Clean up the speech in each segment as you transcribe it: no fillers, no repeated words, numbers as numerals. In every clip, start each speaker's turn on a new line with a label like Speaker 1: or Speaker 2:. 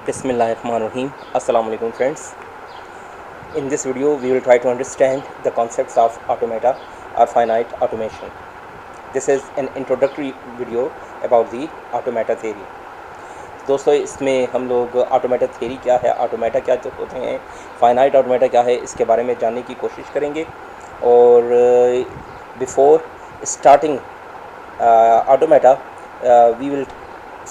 Speaker 1: Bismillahirrahmanirrahim. Assalamu alaikum friends. In this video we will try to understand the concepts of automata or finite automation. This is an introductory video about the automata theory. दोस्तों इसमें हम लोग automata theory क्या है, automata क्या होते हैं, finite automata क्या है, इसके बारे में जानने की कोशिश करेंगे. और before starting automata we will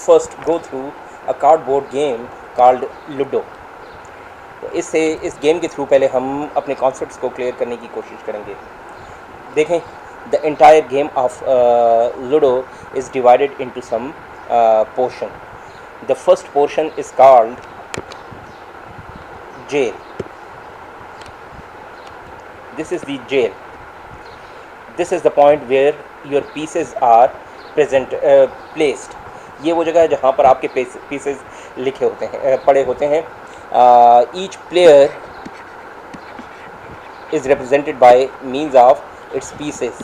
Speaker 1: first go through a cardboard game called ludo. तो इस गेम के थ्रू पहले हम अपने कॉन्सेप्ट्स को क्लियर करने की कोशिश करेंगे. देखें, the entire game of ludo is divided into some portion. The first portion is called jail. This is the jail. This is the point where your pieces are placed. ये वो जगह है जहाँ पर आपके pieces लिखे होते हैं, पड़े होते हैं. Each player is represented by means of its pieces.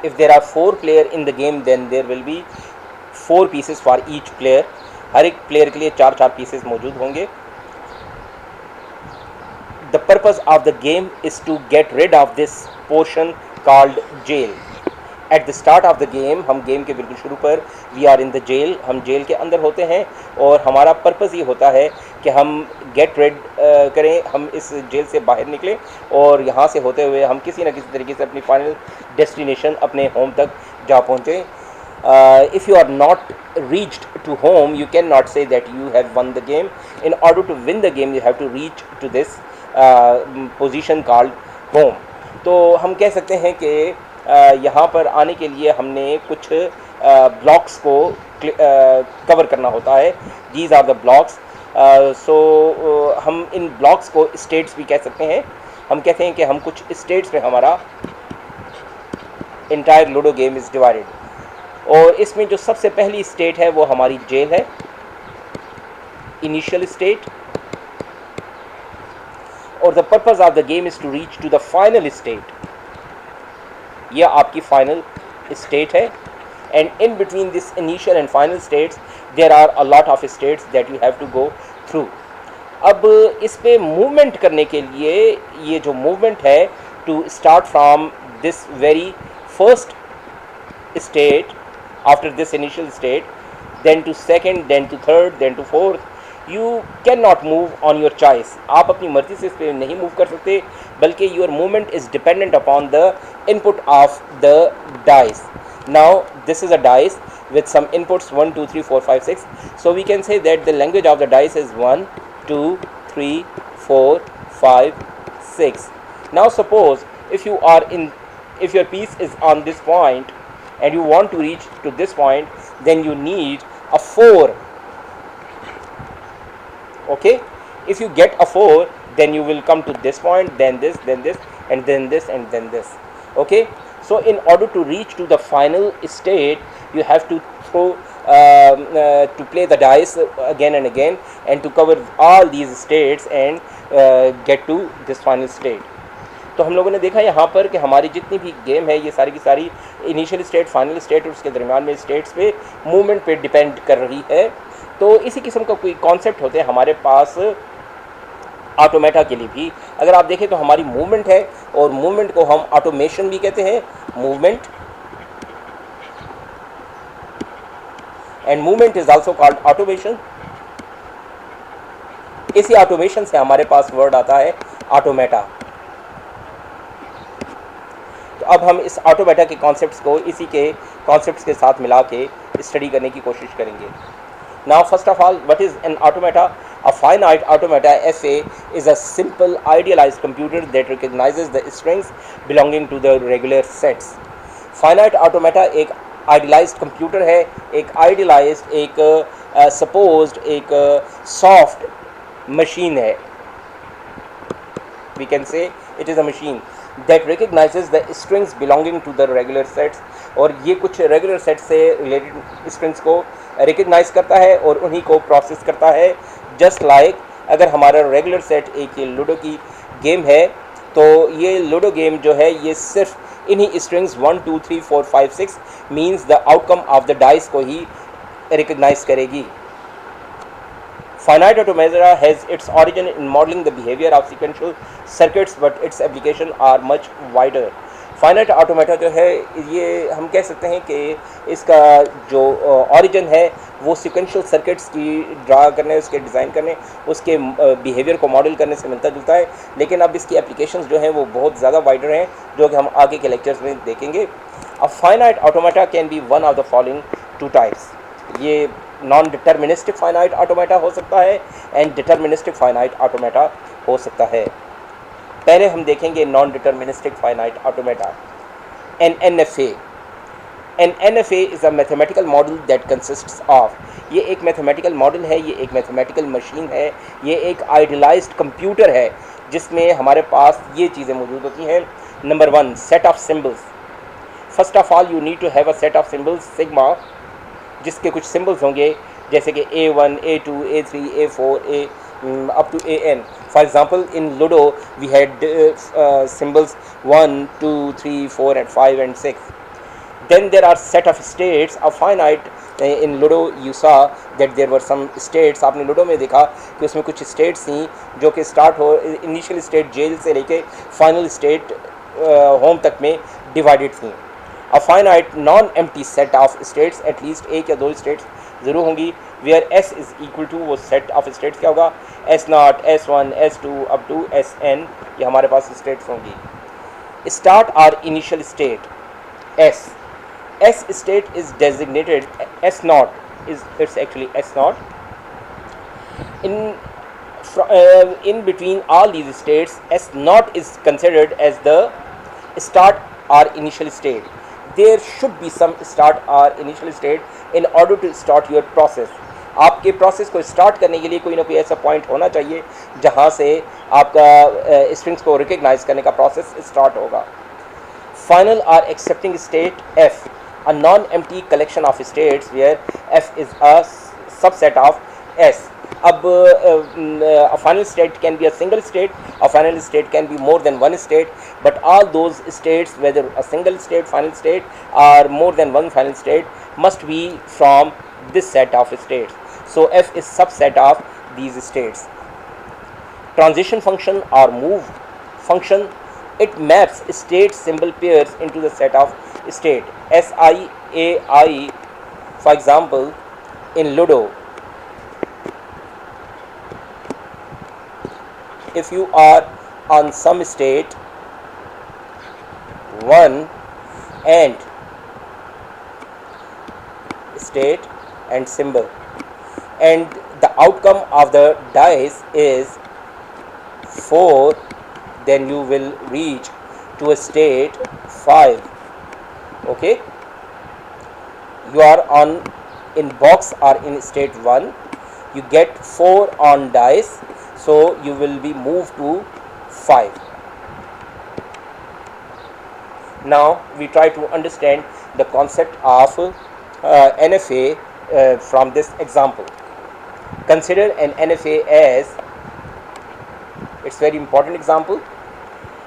Speaker 1: If there are 4 players in the game, then there will be 4 pieces for each player. हर एक प्लेयर के लिए 4 पीसेस मौजूद होंगे. The purpose of the game is to get rid of this portion called jail. At the start of the game, हम game के बिल्कुल शुरू पर we are in the jail, हम जेल के अंदर होते हैं और हमारा पर्पस ये होता है कि हम गेट रेड करें, हम इस जेल से बाहर निकलें और यहाँ से होते हुए हम किसी न किसी तरीके से अपनी फाइनल डेस्टिनेशन, अपने होम तक जा पहुँचें. If you are not reached to home, you cannot say that you have won the game. In order to win the game, you have to reach to this position called home. तो हम कह सकते हैं कि यहाँ पर आने के लिए हमने कुछ ब्लॉक्स को कवर करना होता है. These are the blocks. So हम इन ब्लॉक्स को स्टेट्स भी कह सकते हैं. हम कहते हैं कि हम कुछ स्टेट्स में हमारा entire ludo game is divided. और इसमें जो सबसे पहली स्टेट है वो हमारी जेल है, इनिशियल स्टेट. और the purpose of the game is to reach to the final state. ये आपकी फाइनल स्टेट है. And in between this initial and final states there are a lot of states that you have to go through. अब इस पे movement करने के लिए ये जो मूवमेंट है, to start from this very first state after this initial state, then to second, then to third, then to fourth, you can not move on your choice. आप अपनी मर्जी से इस पर नहीं मूव कर सकते, बल्कि your movement is dependent upon the input of the dice. Now this is a dice with some inputs 1 2 3 4 5 6. So we can say that the language of the dice is 1 2 3 4 5 6. Now suppose if your piece is on this point and you want to reach to this point, then you need a 4. Okay, if you get a 4, then you will come to this point, then this, then this, and then this, and then this. Okay, so in order to reach to the final state, you have to throw to play the dice again and again, and to cover all these states and get to this final state. तो हम लोगों ने देखा यहाँ पर कि हमारी जितनी भी गेम है ये सारी की सारी इनिशियल स्टेट, फाइनल स्टेट और उसके दरमियान में स्टेट्स पे मूवमेंट पे डिपेंड कर रही है. तो इसी किस्म का कोई कॉन्सेप्ट होते हैं हमारे पास ऑटोमेटा के लिए भी. अगर आप देखें तो हमारी मूवमेंट है और मूवमेंट को हम ऑटोमेशन भी कहते हैं. Movement and movement is also called automation. इसी ऑटोमेशन से हमारे पास वर्ड आता है ऑटोमेटा. तो अब हम इस ऑटोमेटा के कॉन्सेप्ट्स को इसी के कॉन्सेप्ट्स के साथ मिला के स्टडी करने की कोशिश करेंगे. Now first of all, what is an automata? A finite automata (FA) is a simple idealized computer that recognizes the strings belonging to the regular sets. Finite automata एक idealized computer है, एक idealized, एक supposed, एक soft machine है. We can say it is a machine that recognizes the strings belonging to the regular sets. और ये कुछ regular set से रिलेटेड स्ट्रिंग्स को रिकग्नाइज करता है और उन्हीं को प्रोसेस करता है. जस्ट लाइक अगर हमारा रेगुलर सेट एक ये लूडो की गेम है तो ये लूडो गेम जो है ये सिर्फ इन्हीं strings 1 2 3 4 5 6 means the outcome of the dice को ही रिकग्नाइज करेगी. Finite automata has its origin in modeling the behavior of sequential circuits, but its application are much wider. Finite automata जो है ये हम कह सकते हैं कि इसका जो ऑरिजिन है वो सिक्वेंशियल सर्किट्स की ड्रा करने, उसके डिज़ाइन करने, उसके बिहेवियर को मॉडल करने से मिलता जुलता है, लेकिन अब इसकी एप्लीकेशंस जो हैं वो बहुत ज़्यादा वाइडर हैं, जो कि हम आगे के लेक्चर्स में देखेंगे. अब finite automata can be one of the following two types. ये नॉन डिटर्मिनिस्टिक फाइनाइट ऑटोमेटा हो सकता है एंड डिटर्मिनिस्टिक फाइनाइट ऑटोमेटा हो सकता है. पहले हम देखेंगे non deterministic finite automata. N N F A is a mathematical model that consists of. ये एक मैथमेटिकल मॉडल है, ये एक मैथमेटिकल मशीन है, ये एक आइडियलाइज्ड कंप्यूटर है जिसमें हमारे पास ये चीज़ें मौजूद होती हैं. Number 1, set of symbols. First of all you need to have a set of symbols sigma, जिसके कुछ सिम्बल्स होंगे जैसे कि A1, A2, A3, A4, up to AN. For example, in Ludo we had symbols 1, 2, 3, 4 and 5 and 6. Then there are set of states of finite. In Ludo you saw that there were some states. आपने Ludo में देखा कि उसमें कुछ states थी जो कि start हो initial state jail से लेके final state home तक में divided थी. A finite non-empty set of states, at least एक या दो states ज़रूर होंगी, where S is equal to वो set of states क्या होगा, S0, S1, S2 up to Sn, ये हमारे पास states होंगी. Start or initial state S state is designated S0 is it's actually S0. In between all these states, S0 is considered as the start or initial state. There should be some start or initial state in order to start your process. आपके process को start करने के लिए कोई ना कोई ऐसा point होना चाहिए जहाँ से आपका स्ट्रिंग्स को रिकग्नाइज करने का प्रोसेस स्टार्ट होगा. फाइनल और accepting state F, a non-empty collection of states where F is a subset of S. अब a final state can be a single state, a final state can be more than one state, but all those states, whether a single state, final state or more than one final state, must be from this set of states. So F is subset of these states. Transition function or move function, it maps state symbol pairs into the set of state Si, Ai. For example, in Ludo, if you are on some state 1 and state and symbol, and the outcome of the dice is 4, then you will reach to a state 5. Okay, you are on in box or in state 1, you get 4 on dice, so you will be moved to 5. Now we try to understand the concept of NFA from this example. Consider an NFA as, it's very important example,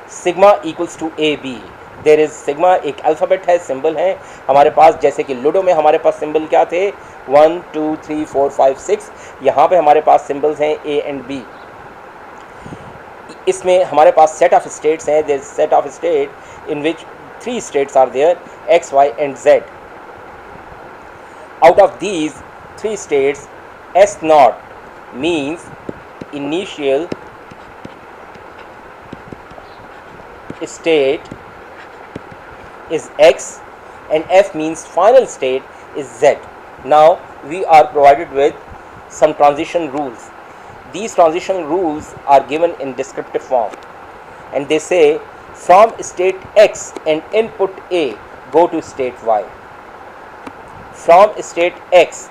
Speaker 1: sigma equals to AB. There is sigma एक alphabet है, symbol है हमारे पास, जैसे कि ludo में हमारे पास symbol क्या थे 1 2 3 4 5 6, यहाँ पे हमारे पास सिंबल्स हैं A एंड B. इसमें हमारे पास सेट ऑफ स्टेट्स हैं, there set of state in which 3 states are there X, Y and Z. Out of these 3 states, S0 means initial state is X and F means final state is Z. Now we are provided with some transition rules. These transition rules are given in descriptive form, and they say from state X and input A go to state Y. From state X,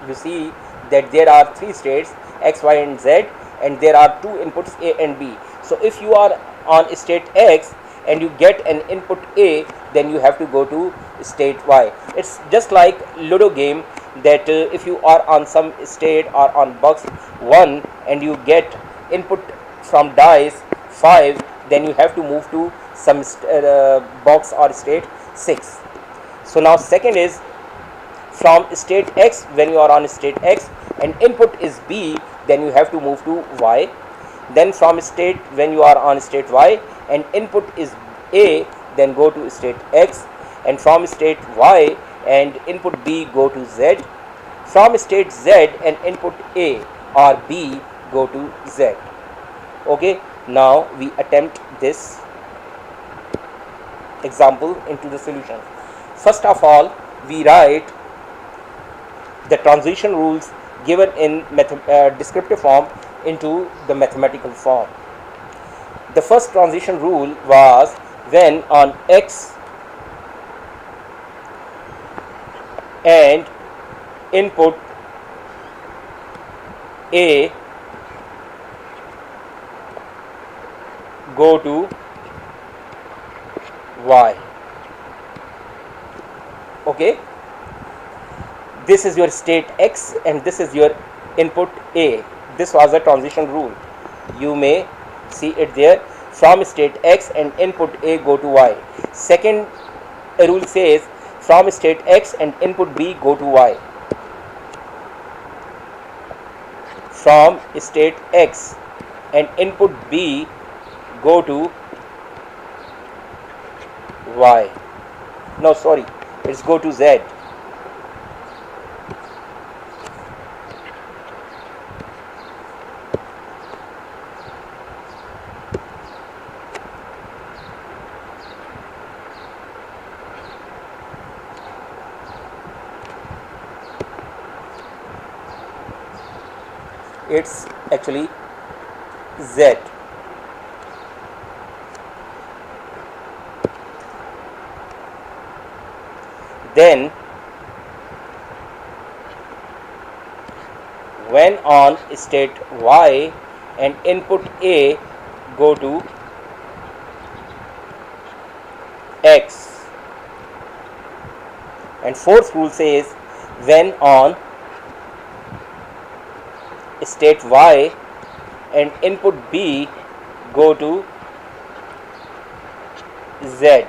Speaker 1: you see that there are 3 states X, Y and Z, and there are 2 inputs A and B. So if you are on state X and you get an input A, then you have to go to state Y. It's just like Ludo game that if you are on some state or on box 1 and you get input from dice 5, then you have to move to some box or state 6. So now second is from state x, when you are on state x and input is b, then you have to move to y. Then from state, when you are on state y and input is a, then go to state x, and from state y and input b, go to z. From state z and input a or b, go to z. Okay, now we attempt this example into the solution. First of all, we write the transition rules given in descriptive form into the mathematical form. The first transition rule was when on x and input a go to y. Okay, this is your state x and this is your input a. This was a transition rule, you may see it there. From state x and input a, go to y. Second rule says from state x and input b, go to y. From state x and input b, go to y. No, sorry, it's go to z. It's actually z. Then when on state y and input a, go to x. And fourth rule says when on state y and input b, go to z.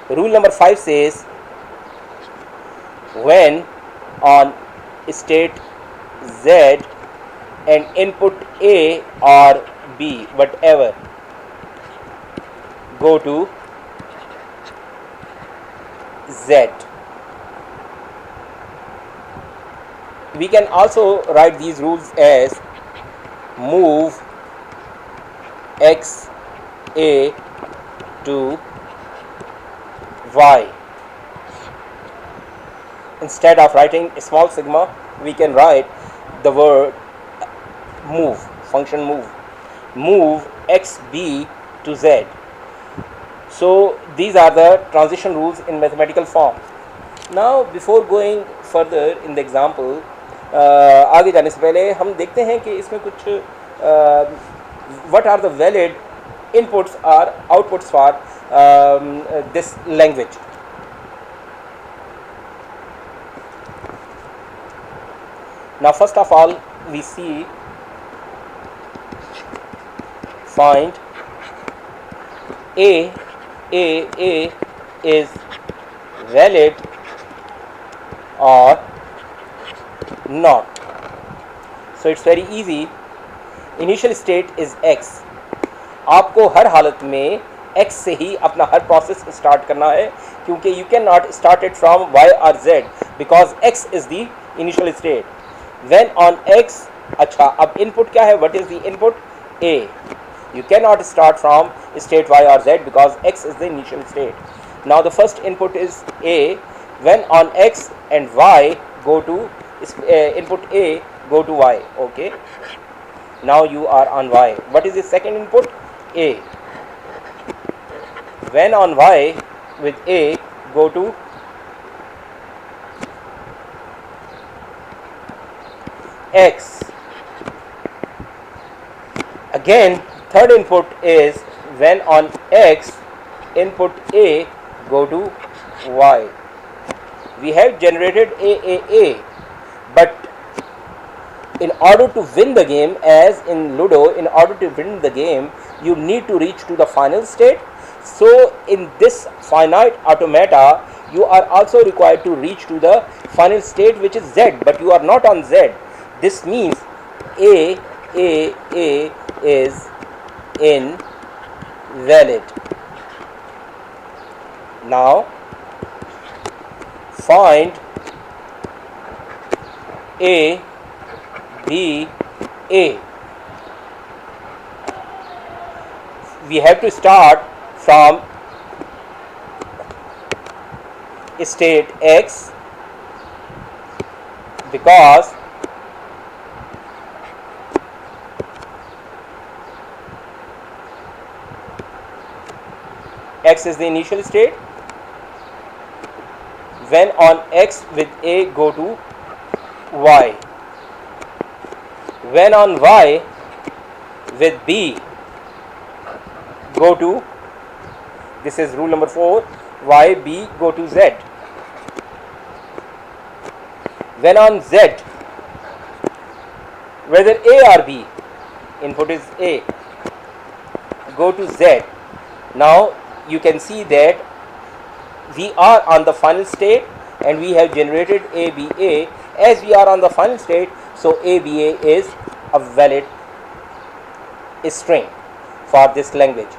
Speaker 1: Rule number 5 says when on state z and input a or b, whatever, go to z. We can also write these rules as move x a to y. Instead of writing a small sigma, we can write the word move, function move x b to z. So these are the transition rules in mathematical form. Now before going further in the example, आगे जाने से पहले हम देखते हैं कि इसमें कुछ what are the valid inputs or outputs for this language. Now first of all, we see find a is valid or not. So it's very easy. Initial state is x. आपको हर हालत में x से ही अपना हर process start करना है, क्योंकि you cannot start it from y or z because x is the initial state. When on x, अच्छा अब input क्या है? What is the input? a. You cannot start from state y or z because x is the initial state. Now the first input is a. When on x and y, go to input a, go to y. Okay, now you are on y. What is the second input? a. When on y with a, go to x. Again, third input is when on x, input a, go to y. We have generated a, but in order to win the game, as in Ludo, in order to win the game, you need to reach to the final state. So in this finite automata, you are also required to reach to the final state, which is Z, but you are not on Z. This means A is invalid. Now find A, B, A. We have to start from state X, because X is the initial state. When on X with A, go to Y. When on Y with B, go to, this is rule number 4, Y, B, go to Z. When on Z, whether A or B, input is A, go to Z. Now you can see that we are on the final state and we have generated ABA. As we are on the final state, so ABA is a valid string for this language.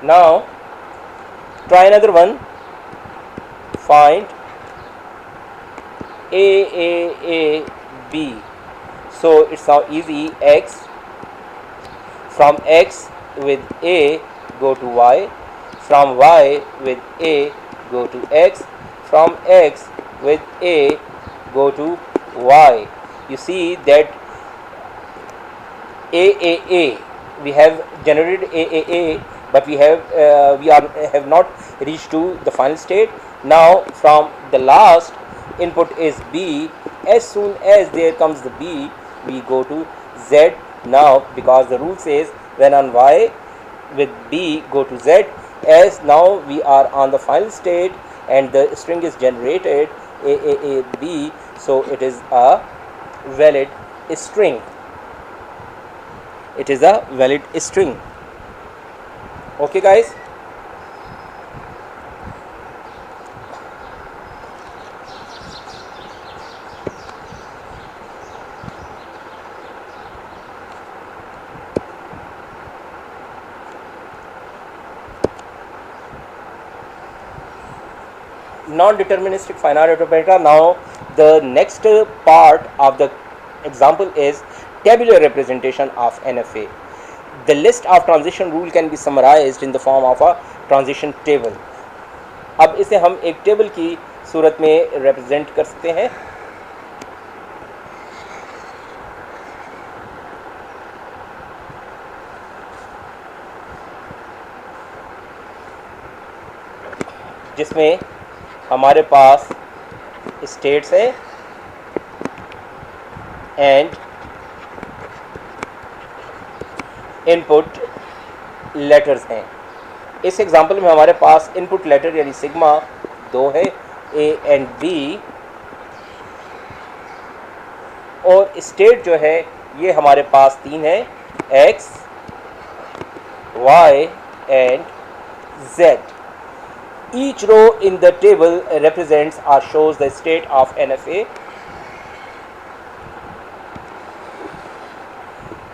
Speaker 1: Now try another one. Find AAAB. So it's now easy. X, from X with A, go to Y. From Y with A, go to X. From X with A, go to Y. You see that AAA, we have generated AAA, but we have not reached to the final state. Now from the last input is B. As soon as there comes the B, we go to Z. Now because the rule says when on Y with B, go to Z. As now we are on the final state and the string is generated AAAB, so it is a valid string. It is a valid string. Okay guys. Non-deterministic finite automata. Now the next part of the example is tabular representation of NFA. The list of transition rule can be summarized in the form of a transition table. अब इसे हम एक table की सूरत में represent कर सकते हैं. जिसमें हमारे पास स्टेट्स है एंड इनपुट लेटर्स हैं. इस एग्जांपल में हमारे पास इनपुट लेटर यानी सिग्मा 2 है, ए एंड बी, और स्टेट जो है ये हमारे पास 3 है, X, Y and Z. Each row in the table represents or shows the state of NFA.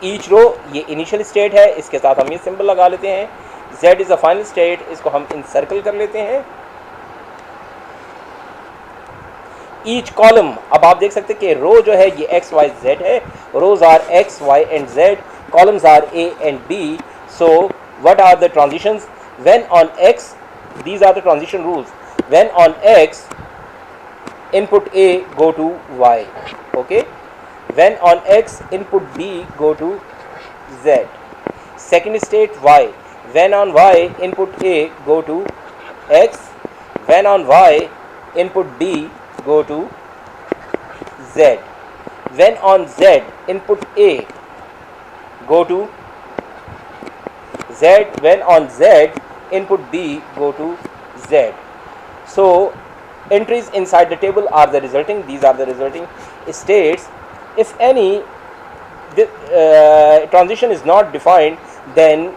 Speaker 1: Each row ये initial state है, इसके साथ हम ये symbol लगा लेते हैं. Z is the final state, इसको हम encircle कर लेते हैं. Each column, अब आप देख सकते हैं कि row जो है ये X, Y, Z है. Rows are X, Y and Z. Columns are A and B. So what are the transitions? When on X, these are the transition rules. When on X, input A, go to Y. Okay. When on X, input B, go to Z. Second state Y. When on Y, input A, go to X. When on Y, input B, go to Z. When on Z, input A, go to Z. When on Z, input B, go to Z. So entries inside the table are the resulting. These are the resulting states, if any transition is not defined, then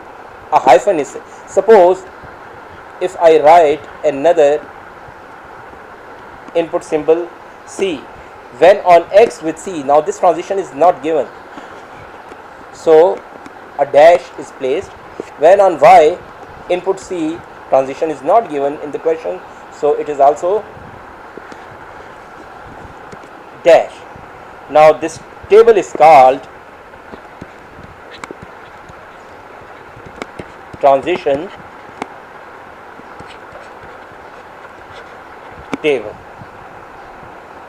Speaker 1: a hyphen is. Suppose if I write another input symbol C, when on X with C, now this transition is not given, so a dash is placed. When on Y input C, transition is not given in the question, so it is also dash. Now this table is called transition table.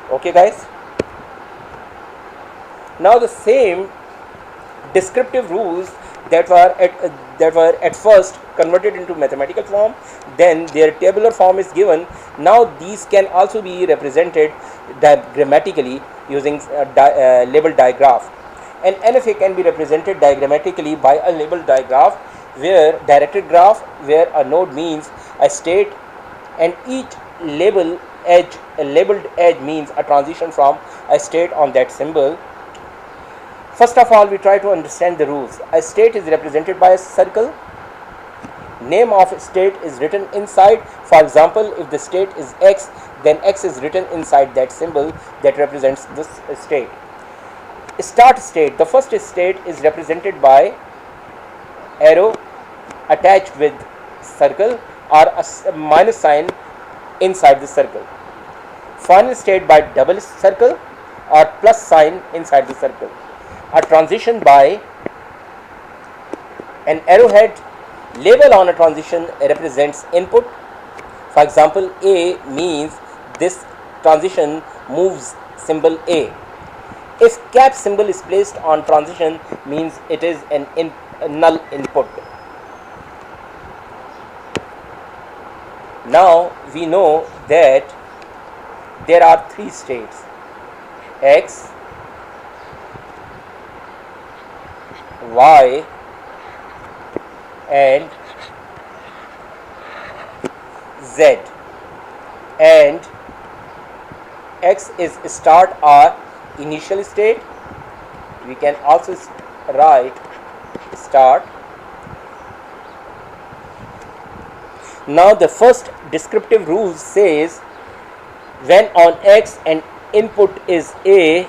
Speaker 1: Okay guys, now the same descriptive rules that were at first converted into mathematical form, then their tabular form is given. Now these can also be represented diagrammatically using label digraph. An NFA can be represented diagrammatically by a label digraph, where directed graph, where a node means a state and each labeled edge means a transition from a state on that symbol. First of all, we try to understand the rules. A state is represented by a circle. Name of a state is written inside. For example, if the state is X, then X is written inside that symbol that represents this state. Start state. The first state is represented by arrow attached with circle or a minus sign inside the circle. Final state by double circle or plus sign inside the circle. A transition by an arrowhead. Label on a transition represents input. For example, A means this transition moves symbol A. If cap symbol is placed on transition, means it is a null input. Now we know that there are three states: X, Y and Z, and X is start or initial state. We can also write start. Now the first descriptive rule says when on X and input is A,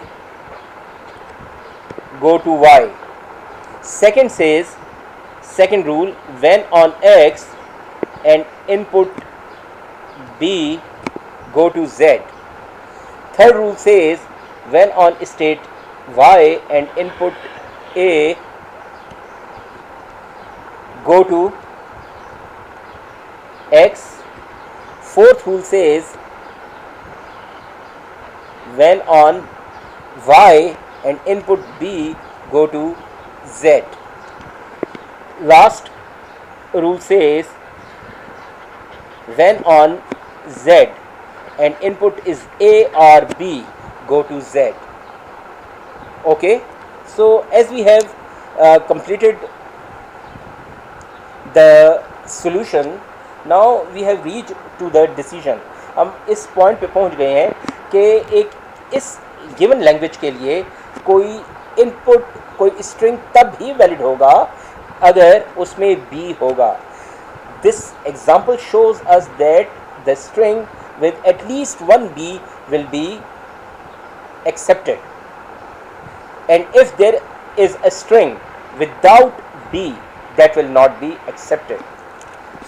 Speaker 1: go to Y. Second rule, when on X and input B, go to Z. Third rule says when on state Y and input A, go to X. Fourth rule says when on Y and input B, go to Z. Last rule says when on Z and input is A or B, go to Z. Okay, so as we have completed the solution, now we have reached to the decision. हम इस point पे पहुंच गए हैं कि एक इस given language के लिए कोई इनपुट, कोई स्ट्रिंग तब ही वैलिड होगा अगर उसमें B होगा. This example shows us that the string with at least one B will be accepted, and if there is a string without B, that will not be accepted.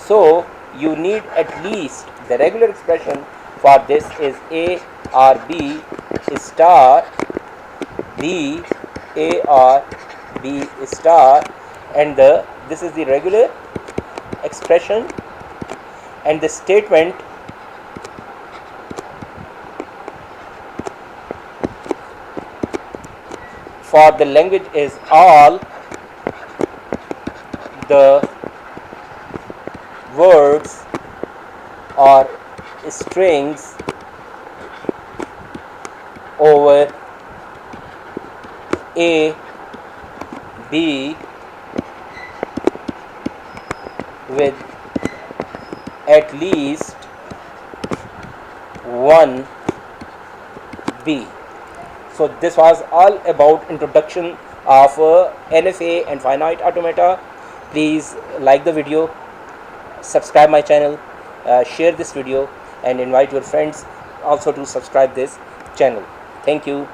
Speaker 1: So you need at least the regular expression for this is A or B star, B A or B star, and this is the regular expression, and the statement for the language is all the words or strings over A, B with at least one B. So this was all about introduction of NFA and finite automata. Please like the video, subscribe my channel, share this video, and invite your friends also to subscribe this channel. Thank you.